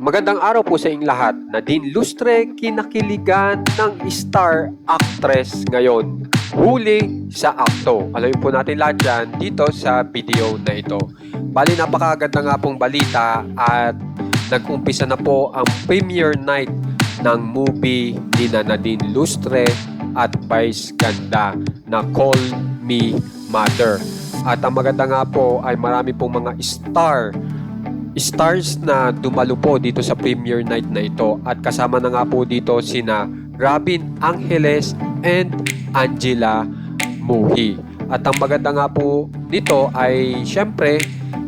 Magandang araw po sa inyong lahat. Nadine Lustre, kinakiligan ng star actress ngayon. Huli sa akto. Alamin po natin lahat yan dito sa video na ito. Bali, napakaganda nga pong balita at nag-umpisa na po ang premiere night ng movie ni Nadine Lustre at Vice Ganda na Call Me Mother. At ang maganda nga po ay marami pong mga stars na dumalo po dito sa premiere night na ito, at kasama na nga po dito sina Robin Angeles and Angela Muhi. At ang maganda nga po dito ay syempre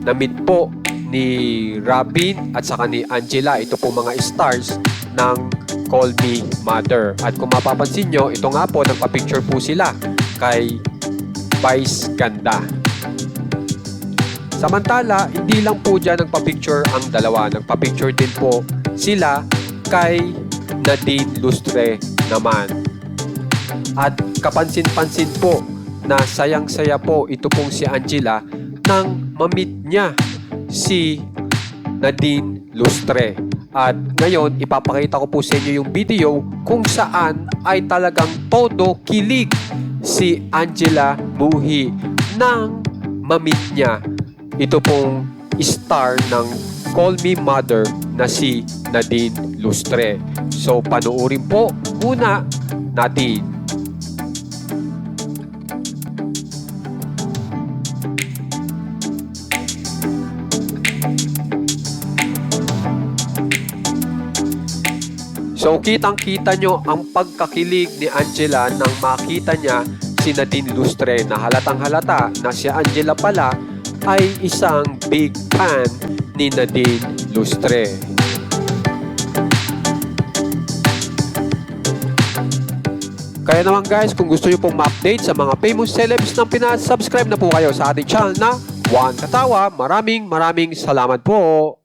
na-meet po ni Robin at saka ni Angela, ito po mga stars ng Call Me Mother. At kung mapapansin nyo, ito nga po nagpa-picture po sila kay Vice Ganda. Samantala, hindi lang po dyan nagpa-picture ang dalawa. Nagpa-picture din po sila kay Nadine Lustre naman. At kapansin-pansin po na sayang-saya po ito pong si Angela nang ma-meet niya si Nadine Lustre. At ngayon, ipapakita ko po sa inyo yung video kung saan ay talagang todo kilig si Angela Muhi nang ma-meet niya ito pong star ng Call Me Mother na si Nadine Lustre. So, panuorin po muna natin. So, kitang-kita nyo ang pagkakilig ni Angela nang makita niya si Nadine Lustre, na halatang-halata na si Angela pala ay isang big fan ni Nadine Lustre. Kaya naman guys, kung gusto nyo pong ma-update sa mga famous celebs na pinasubscribe na po kayo sa ating channel na One Katawa, maraming salamat po.